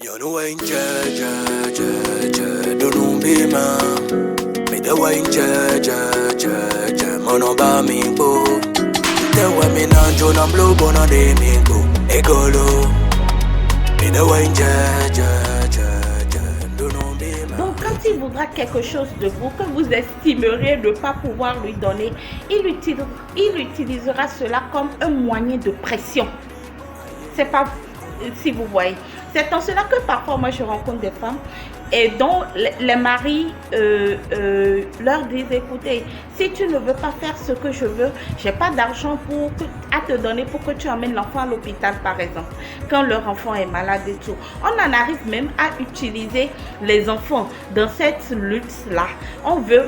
You know I ain't don't know me man. Me the wine mono ba mi bo. The women and John and Blue Bona de mi go. Egolo. Me the wine don't know me man. Donc quand il voudra quelque chose de vous que vous estimerez ne pas pouvoir lui donner, il utilisera cela comme un moyen de pression. C'est pas, si vous voyez. C'est en cela que parfois moi je rencontre des femmes et dont les maris leur disent écoutez, si tu ne veux pas faire ce que je veux, j'ai pas d'argent à te donner pour que tu emmènes l'enfant à l'hôpital par exemple, quand leur enfant est malade et tout. On en arrive même à utiliser les enfants dans cette lutte là. On veut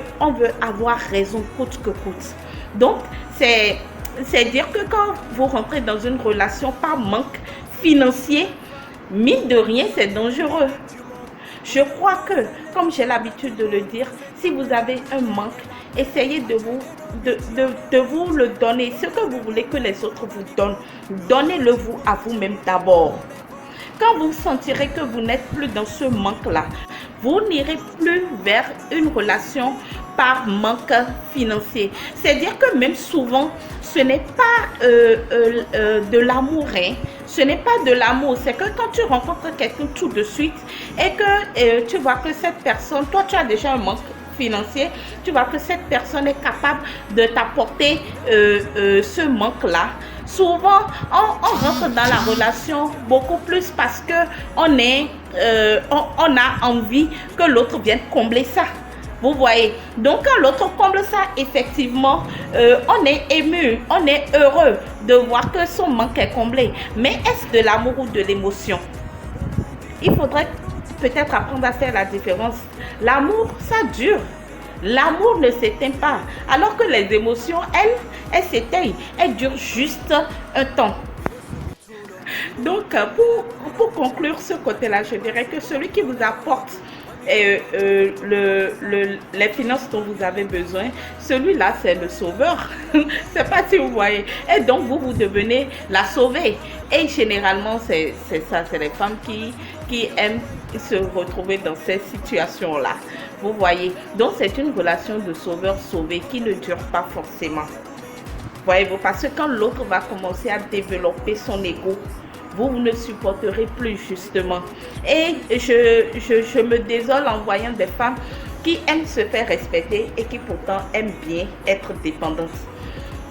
avoir raison coûte que coûte. Donc c'est dire que quand vous rentrez dans une relation par manque financier, mine de rien, c'est dangereux. Je crois que, comme j'ai l'habitude de le dire, si vous avez un manque, essayez de vous le donner. Ce que vous voulez que les autres vous donnent, donnez-le vous à vous-même d'abord. Quand vous sentirez que vous n'êtes plus dans ce manque-là, vous n'irez plus vers une relation par manque financier. C'est-à-dire que même souvent, ce n'est pas de l'amour, hein. Ce n'est pas de l'amour, c'est que quand tu rencontres quelqu'un tout de suite et que tu vois que cette personne, toi tu as déjà un manque financier, tu vois que cette personne est capable de t'apporter ce manque-là. Souvent, on rentre dans la relation beaucoup plus parce que on a envie que l'autre vienne combler ça. Vous voyez, donc quand l'autre comble ça, effectivement, on est ému, on est heureux de voir que son manque est comblé. Mais est-ce de l'amour ou de l'émotion? Il faudrait peut-être apprendre à faire la différence. L'amour, ça dure. L'amour ne s'éteint pas. Alors que les émotions, elles s'éteignent. Elles durent juste un temps. Donc, pour conclure ce côté-là, je dirais que celui qui vous apporte les finances dont vous avez besoin, celui-là c'est le sauveur. C'est pas si vous voyez. Et donc vous devenez la sauvée. Et généralement c'est ça, c'est les femmes qui aiment se retrouver dans ces situations-là. Vous voyez. Donc c'est une relation de sauveur-sauvé qui ne dure pas forcément. Voyez-vous, parce que quand l'autre va commencer à développer son ego, vous ne supporterez plus justement. Et je me désole en voyant des femmes qui aiment se faire respecter et qui pourtant aiment bien être dépendantes.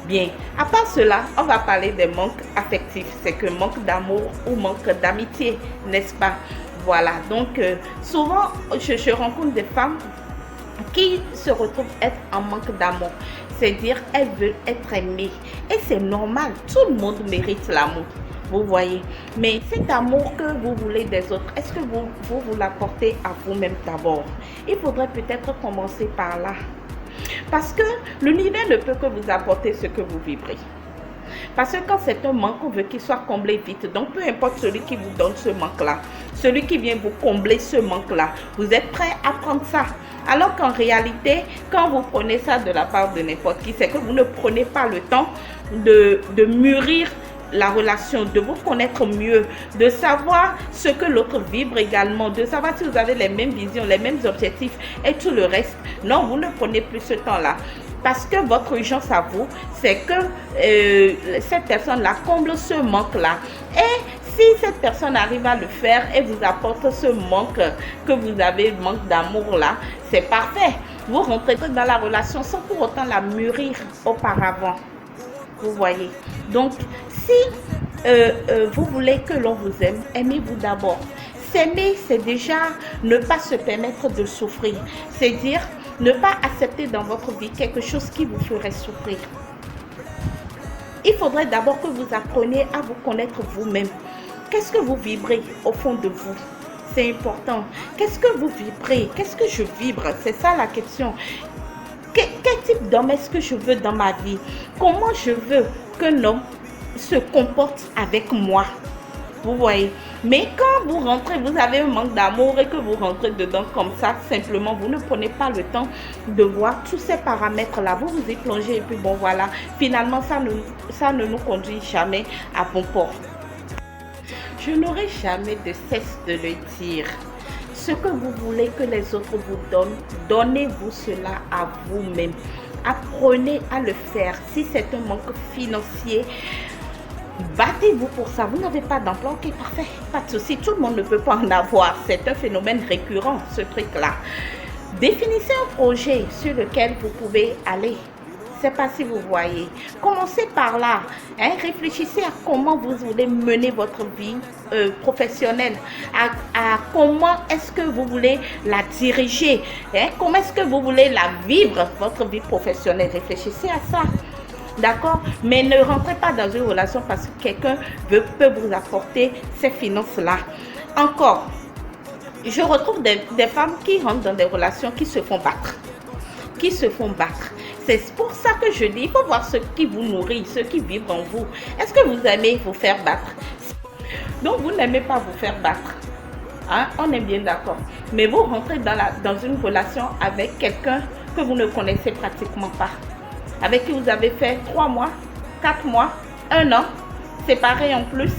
Bien, à part cela, on va parler des manques affectifs. C'est que manque d'amour ou manque d'amitié, n'est-ce pas? Voilà, donc souvent je rencontre des femmes qui se retrouvent être en manque d'amour. C'est-à-dire elles veulent être aimées. Et c'est normal, tout le monde mérite l'amour. Vous voyez, mais cet amour que vous voulez des autres, est-ce que vous l'apportez à vous-même d'abord? Il faudrait peut-être commencer par là. Parce que l'univers ne peut que vous apporter ce que vous vibrez. Parce que quand c'est un manque, on veut qu'il soit comblé vite. Donc peu importe celui qui vous donne ce manque-là, celui qui vient vous combler ce manque-là, vous êtes prêt à prendre ça. Alors qu'en réalité, quand vous prenez ça de la part de n'importe qui, c'est que vous ne prenez pas le temps de mûrir la relation, de vous connaître mieux, de savoir ce que l'autre vibre également, de savoir si vous avez les mêmes visions, les mêmes objectifs et tout le reste. Non, vous ne prenez plus ce temps-là. Parce que votre urgence à vous, c'est que cette personne-là comble ce manque-là. Et si cette personne arrive à le faire et vous apporte ce manque que vous avez, le manque d'amour-là, c'est parfait. Vous rentrez dans la relation sans pour autant la mûrir auparavant. Vous voyez. Donc, si vous voulez que l'on vous aime, aimez-vous d'abord. S'aimer, c'est déjà ne pas se permettre de souffrir. C'est dire ne pas accepter dans votre vie quelque chose qui vous ferait souffrir. Il faudrait d'abord que vous appreniez à vous connaître vous-même. Qu'est-ce que vous vibrez au fond de vous? C'est important. Qu'est-ce que vous vibrez? Qu'est-ce que je vibre? C'est ça la question. Quel type d'homme est-ce que je veux dans ma vie? Comment je veux qu'un homme se comporte avec moi? Vous voyez. Mais quand vous rentrez, vous avez un manque d'amour et que vous rentrez dedans comme ça, simplement, vous ne prenez pas le temps de voir tous ces paramètres-là. Vous vous y plongez et puis bon voilà, finalement, ça ne nous conduit jamais à bon port. Je n'aurai jamais de cesse de le dire. Ce que vous voulez que les autres vous donnent, donnez-vous cela à vous-même. Apprenez à le faire. Si c'est un manque financier, battez-vous pour ça. Vous n'avez pas d'emploi, ok, parfait, pas de souci. Tout le monde ne peut pas en avoir. C'est un phénomène récurrent, ce truc-là. Définissez un projet sur lequel vous pouvez aller. Je ne sais pas si vous voyez. Commencez par là. Réfléchissez à comment vous voulez mener votre vie professionnelle. À comment est-ce que vous voulez la diriger. Comment est-ce que vous voulez la vivre, votre vie professionnelle. Réfléchissez à ça. D'accord? Mais ne rentrez pas dans une relation parce que quelqu'un peut vous apporter ces finances-là. Encore, je retrouve des femmes qui rentrent dans des relations qui se font battre. C'est pour ça que je dis, il faut voir ce qui vous nourrit, ce qui vit en vous. Est-ce que vous aimez vous faire battre? Donc, vous n'aimez pas vous faire battre. On est bien d'accord. Mais vous rentrez dans une relation avec quelqu'un que vous ne connaissez pratiquement pas. Avec qui vous avez fait 3 mois, 4 mois, 1 an, séparés en plus.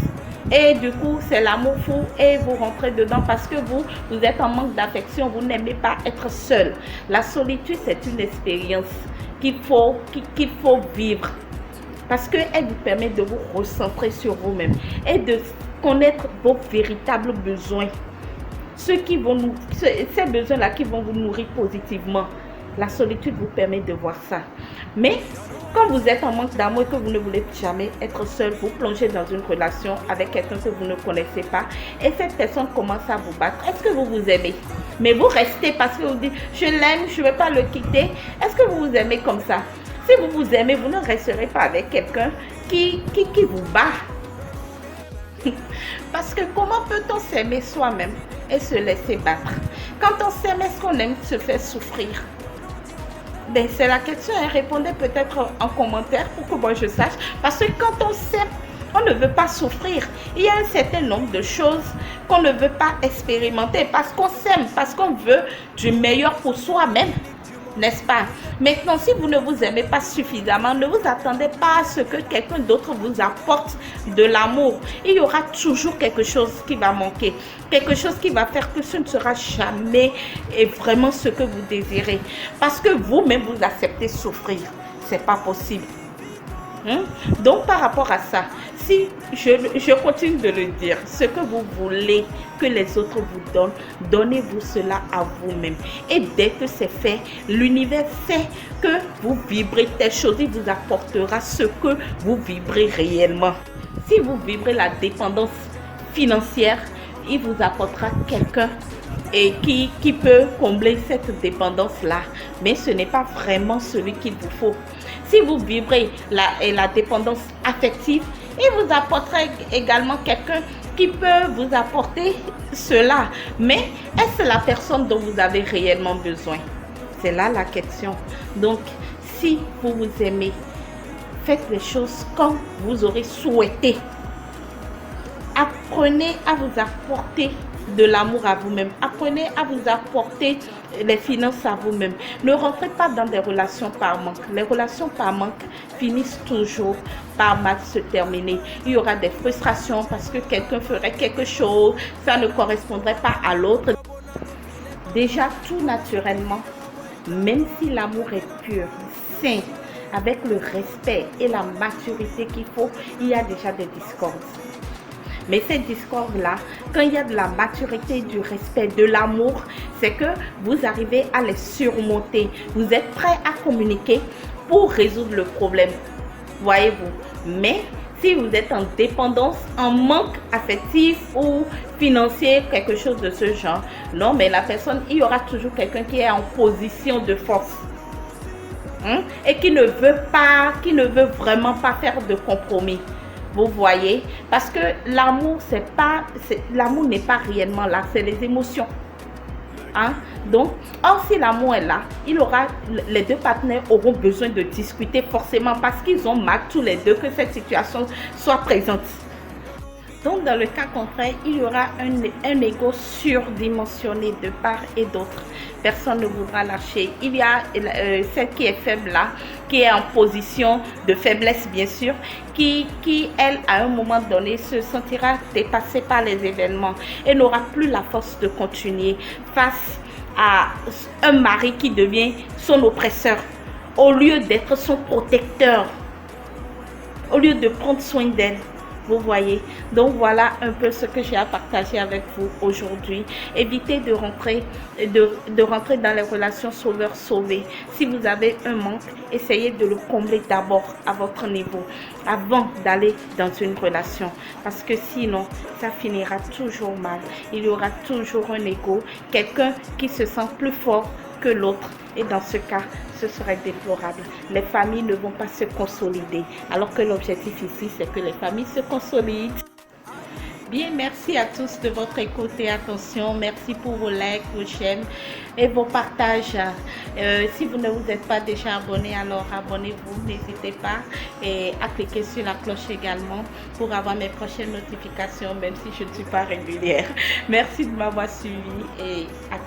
Et du coup, c'est l'amour fou et vous rentrez dedans parce que vous êtes en manque d'affection, vous n'aimez pas être seul. La solitude, c'est une expérience qu'il faut vivre parce qu'elle vous permet de vous recentrer sur vous-même et de connaître vos véritables besoins. Ces besoins-là qui vont vous nourrir positivement. La solitude vous permet de voir ça. Mais quand vous êtes en manque d'amour et que vous ne voulez jamais être seul, vous plongez dans une relation avec quelqu'un que vous ne connaissez pas et cette personne commence à vous battre. Est-ce que vous vous aimez? Mais vous restez parce que vous dites, je l'aime, je ne vais pas le quitter. Est-ce que vous vous aimez comme ça? Si vous vous aimez, vous ne resterez pas avec quelqu'un qui vous bat. Parce que comment peut-on s'aimer soi-même et se laisser battre? Quand on s'aime, est-ce qu'on aime se faire souffrir? Ben, c'est la question, répondez peut-être en commentaire pour que moi je sache. Parce que quand on s'aime, on ne veut pas souffrir. Il y a un certain nombre de choses qu'on ne veut pas expérimenter parce qu'on s'aime, parce qu'on veut du meilleur pour soi-même. N'est-ce pas? Maintenant, si vous ne vous aimez pas suffisamment, ne vous attendez pas à ce que quelqu'un d'autre vous apporte de l'amour. Il y aura toujours quelque chose qui va manquer. Quelque chose qui va faire que ce ne sera jamais vraiment ce que vous désirez. Parce que vous-même, vous acceptez souffrir. Ce n'est pas possible. Donc, par rapport à ça, si je continue de le dire, ce que vous voulez que les autres vous donnent, donnez-vous cela à vous-même. Et dès que c'est fait, l'univers fait que vous vibrez telle chose, il vous apportera ce que vous vibrez réellement. Si vous vibrez la dépendance financière, il vous apportera quelqu'un et qui peut combler cette dépendance-là. Mais ce n'est pas vraiment celui qu'il vous faut. Si vous vibrez la dépendance affective, il vous apportera également quelqu'un qui peut vous apporter cela. Mais est-ce la personne dont vous avez réellement besoin? C'est là la question. Donc, si vous vous aimez, faites les choses comme vous aurez souhaité. Apprenez à vous apporter de l'amour à vous-même. Apprenez à vous apporter les finances à vous-même. Ne rentrez pas dans des relations par manque. Les relations par manque finissent toujours par mal se terminer. Il y aura des frustrations parce que quelqu'un ferait quelque chose, ça ne correspondrait pas à l'autre. Déjà, tout naturellement, même si l'amour est pur, sain, avec le respect et la maturité qu'il faut, il y a déjà des discordes. Mais ces discordes-là, quand il y a de la maturité, du respect, de l'amour, c'est que vous arrivez à les surmonter. Vous êtes prêt à communiquer pour résoudre le problème. Voyez-vous. Mais si vous êtes en dépendance, en manque affectif ou financier, quelque chose de ce genre, non, mais la personne, il y aura toujours quelqu'un qui est en position de force. Et qui ne veut vraiment pas faire de compromis. Vous voyez, parce que l'amour, l'amour n'est pas réellement là, c'est les émotions. Donc, or si l'amour est là, les deux partenaires auront besoin de discuter forcément parce qu'ils ont marre tous les deux que cette situation soit présente. Donc, dans le cas contraire, il y aura un ego surdimensionné de part et d'autre. Personne ne voudra lâcher. Il y a celle qui est faible là, qui est en position de faiblesse, bien sûr, qui elle, à un moment donné, se sentira dépassée par les événements et n'aura plus la force de continuer face à un mari qui devient son oppresseur, au lieu d'être son protecteur, au lieu de prendre soin d'elle. Vous voyez, donc voilà un peu ce que j'ai à partager avec vous aujourd'hui. Évitez de rentrer dans les relations sauveur-sauvé. Si vous avez un manque, essayez de le combler d'abord à votre niveau avant d'aller dans une relation. Parce que sinon, ça finira toujours mal. Il y aura toujours un ego, quelqu'un qui se sent plus fort que l'autre. Et dans ce cas, ce serait déplorable. Les familles ne vont pas se consolider. Alors que l'objectif ici, c'est que les familles se consolident. Bien, merci à tous de votre écoute et attention. Merci pour vos likes, vos j'aime et vos partages. Si vous ne vous êtes pas déjà abonné, alors abonnez-vous. N'hésitez pas à cliquer sur la cloche également pour avoir mes prochaines notifications, même si je ne suis pas régulière. Merci de m'avoir suivi et à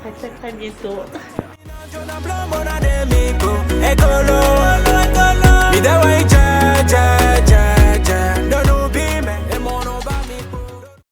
très bientôt.